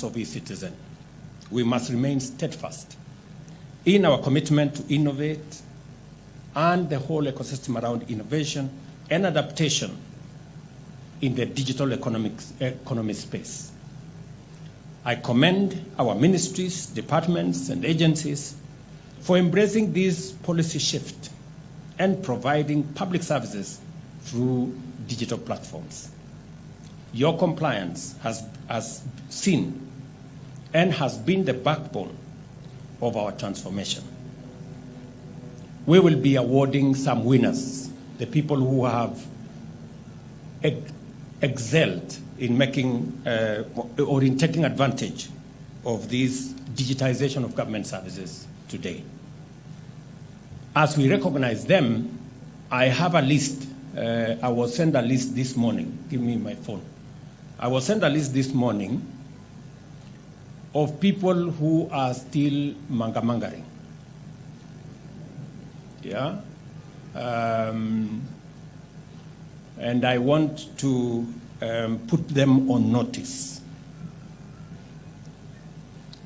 of e-citizen. We must remain steadfast in our commitment to innovate and the whole ecosystem around innovation and adaptation in the digital economy space. I commend our ministries, departments, and agencies for embracing this policy shift and providing public services through digital platforms. Your compliance has seen and has been the backbone of our transformation. We will be awarding some winners, the people who have excelled in making or in taking advantage of this digitization of government services today. As we recognize them, I have a list. I will send a list this morning. Give me my phone. I will send a list this morning of people who are still mangamangering. Yeah? And I want to put them on notice.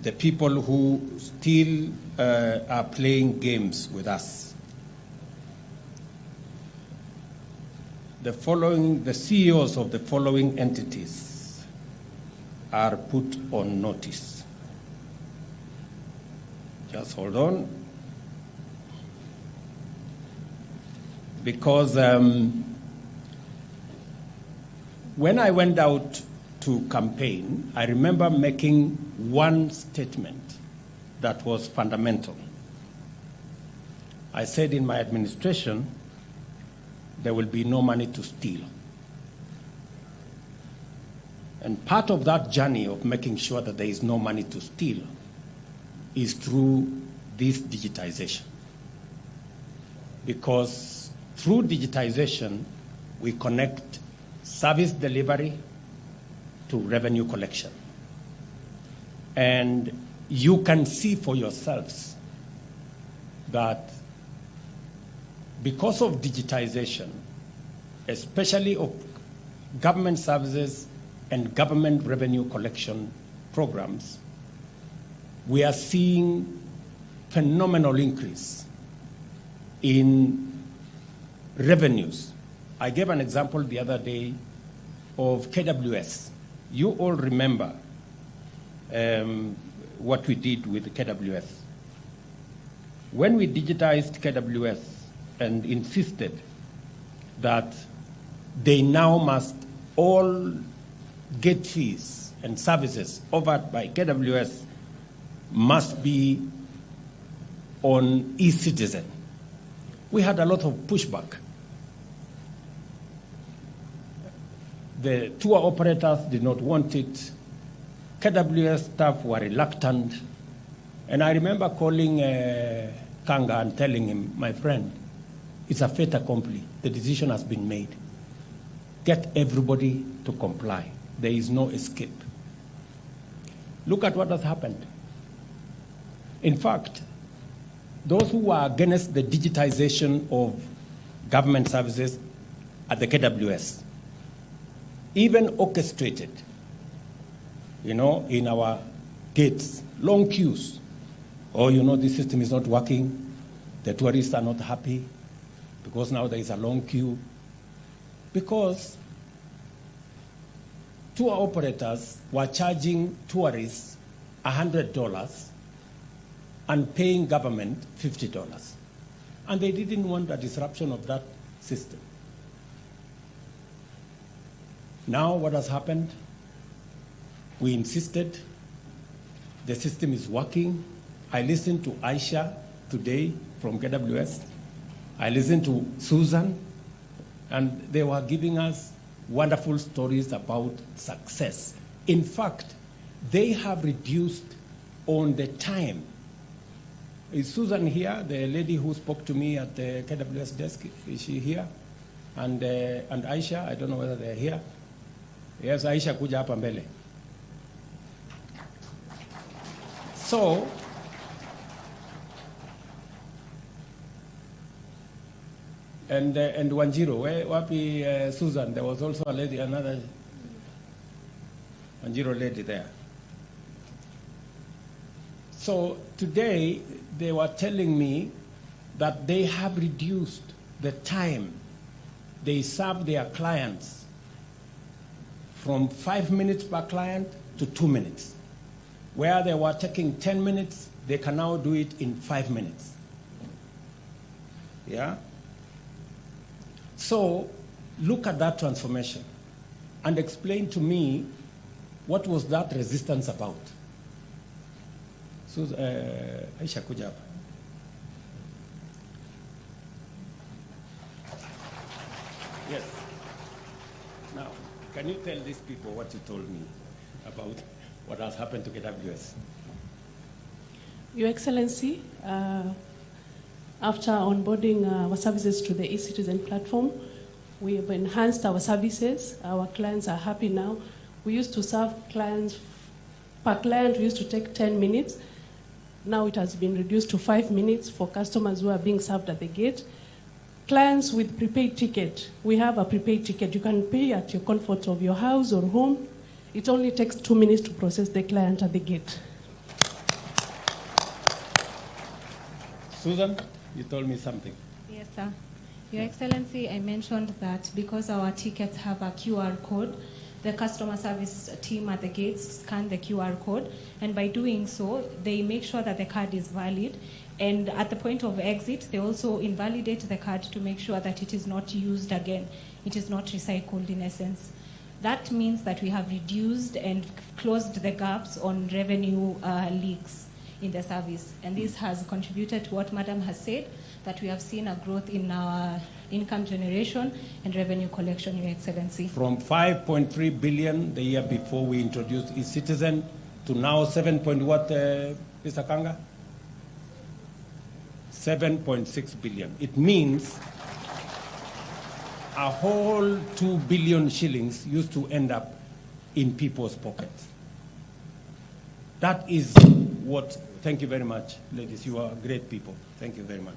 The people who still are playing games with us. The CEOs of the following entities are put on notice. Just hold on. Because when I went out to campaign, I remember making one statement that was fundamental. I said in my administration, there will be no money to steal. And part of that journey of making sure that there is no money to steal is through this digitization. Because through digitization, we connect service delivery to revenue collection. And you can see for yourselves that because of digitization, especially of government services and government revenue collection programs, we are seeing phenomenal increase in revenues. I gave an example the other day of KWS. You all remember what we did with KWS. When we digitized KWS and insisted that they now must all get fees and services offered by KWS must be on e-citizen, we had a lot of pushback. The tour operators did not want it. KWS staff were reluctant. And I remember calling Kanga and telling him, my friend, it's a fait accompli. The decision has been made. Get everybody to comply. There is no escape. Look at what has happened. In fact, those who were against the digitization of government services at the KWS even orchestrated, in our gates, long queues. Oh, this system is not working. The tourists are not happy because now there is a long queue. Because tour operators were charging tourists $100 and paying government $50. And they didn't want a disruption of that system. Now what has happened? We insisted. The system is working. I listened to Aisha today from KWS. I listened to Susan, and they were giving us wonderful stories about success. In fact, they have reduced on the time. Is Susan here, the lady who spoke to me at the KWS desk? Is she here? And Aisha, I don't know whether they're here. Yes, Aisha, kuja hapa mbele. So, and Wanjiro, wapi Susan? There was also a lady, another Wanjiro lady there. So today, they were telling me that they have reduced the time they serve their clients from 5 minutes per client to 2 minutes. Where they were taking 10 minutes, they can now do it in 5 minutes. Yeah? So look at that transformation and explain to me what was that resistance about. So, Aisha kuja hapa. Yes. Now, can you tell these people what you told me about what has happened to KWS? Your Excellency, after onboarding our services to the e-citizen platform, we have enhanced our services. Our clients are happy now. We used to serve clients, per client we used to take 10 minutes. Now it has been reduced to 5 minutes for customers who are being served at the gate. Clients with prepaid ticket, we have a prepaid ticket. You can pay at your comfort of your house or home. It only takes 2 minutes to process the client at the gate. Susan, you told me something. Yes, sir. Your Excellency, I mentioned that because our tickets have a QR code, the customer service team at the gates scan the QR code, and by doing so, they make sure that the card is valid. And at the point of exit, they also invalidate the card to make sure that it is not used again. It is not recycled in essence. That means that we have reduced and closed the gaps on revenue leaks in the service. And this has contributed to what Madam has said, that we have seen a growth in our income generation and revenue collection, Your Excellency. From 5.3 billion the year before we introduced e-citizen to now 7 point what, Mr. Kanga? 7.6 billion. It means a whole 2 billion shillings used to end up in people's pockets. That is what, thank you very much, ladies. You are great people. Thank you very much.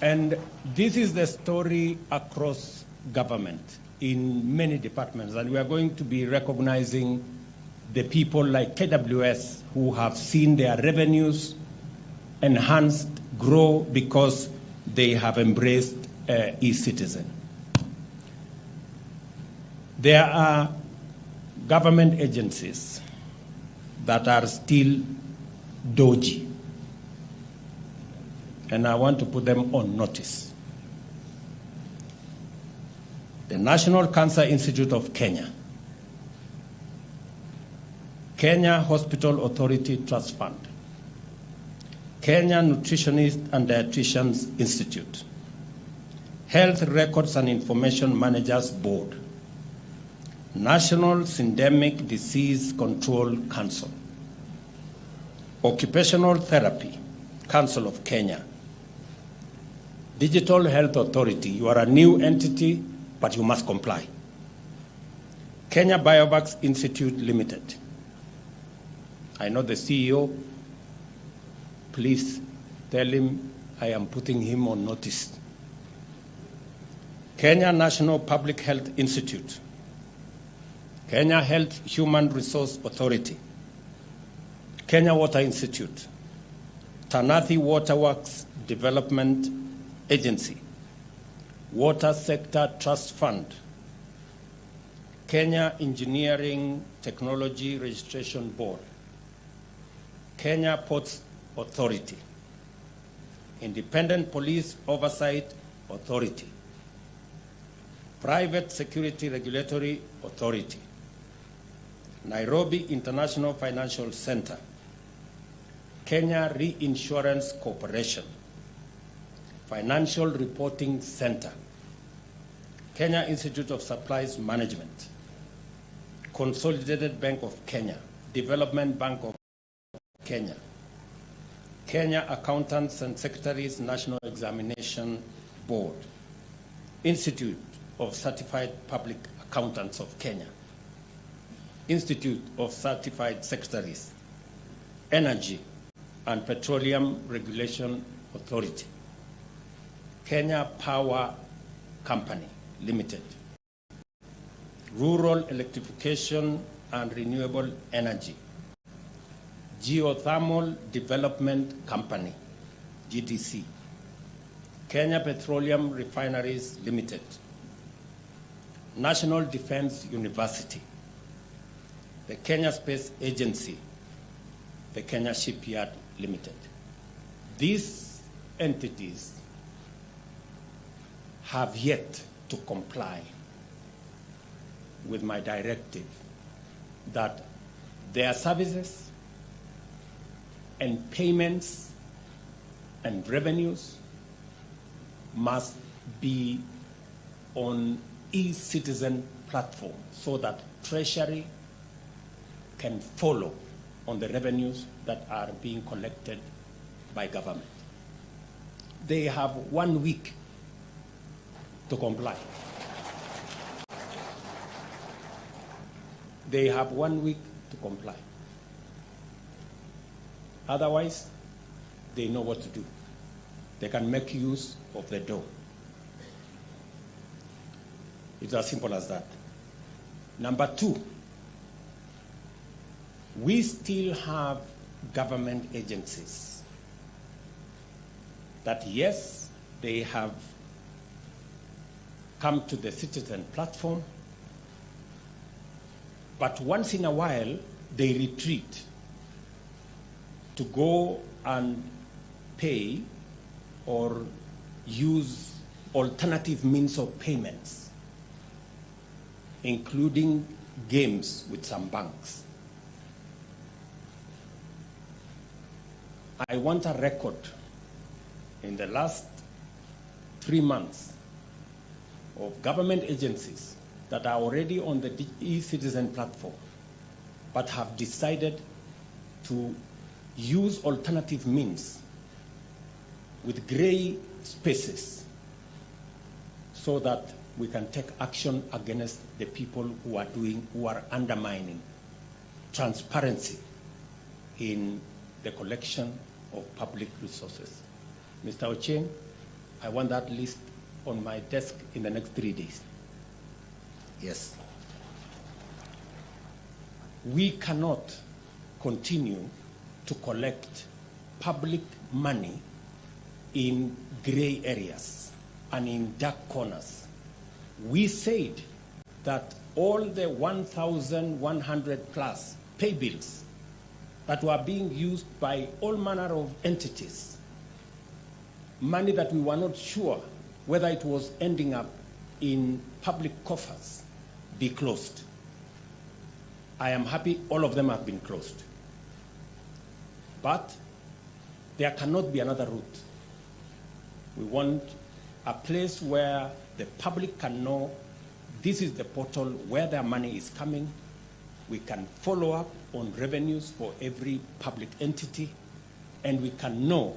And this is the story across government in many departments. And we are going to be recognizing the people like KWS who have seen their revenues enhanced, grow because they have embraced e-citizen. There are government agencies that are still dodgy, and I want to put them on notice. The National Cancer Institute of Kenya, Kenya Hospital Authority Trust Fund, Kenya Nutritionist and Dietitians Institute, Health Records and Information Managers Board, National Syndemic Disease Control Council, Occupational Therapy Council of Kenya, Digital Health Authority. You are a new entity, but you must comply. Kenya Biovax Institute Limited. I know the CEO. Please tell him I am putting him on notice. Kenya National Public Health Institute, Kenya Health Human Resource Authority, Kenya Water Institute, Tanathi Waterworks Development Agency, Water Sector Trust Fund, Kenya Engineering Technology Registration Board, Kenya Ports Authority, Independent Police Oversight Authority, Private Security Regulatory Authority, Nairobi International Financial Center, Kenya Reinsurance Corporation, Financial Reporting Center, Kenya Institute of Supplies Management, Consolidated Bank of Kenya, Development Bank of Kenya, Kenya Accountants and Secretaries National Examination Board, Institute of Certified Public Accountants of Kenya, Institute of Certified Secretaries, Energy and Petroleum Regulation Authority, Kenya Power Company Limited, Rural Electrification and Renewable Energy, Geothermal Development Company, GDC, Kenya Petroleum Refineries Limited, National Defense University, the Kenya Space Agency, the Kenya Shipyard Limited. These entities have yet to comply with my directive that their services and payments and revenues must be on e-citizen platform so that Treasury can follow on the revenues that are being collected by government. They have 1 week to comply. They have 1 week to comply. Otherwise, they know what to do. They can make use of the door. It's as simple as that. Number two, we still have government agencies that, yes, they have come to the citizen platform, but once in a while they retreat to go and pay or use alternative means of payments, including games with some banks. I want a record in the last 3 months of government agencies that are already on the e-citizen platform but have decided to use alternative means with gray spaces so that we can take action against the people who are undermining transparency in the collection of public resources. Mr. Ochieng, I want that list on my desk in the next 3 days. Yes. We cannot continue to collect public money in gray areas and in dark corners. We said that all the 1,100 plus pay bills that were being used by all manner of entities, money that we were not sure whether it was ending up in public coffers, be closed. I am happy all of them have been closed. But there cannot be another route. We want a place where the public can know this is the portal where their money is coming. We can follow up on revenues for every public entity, and we can know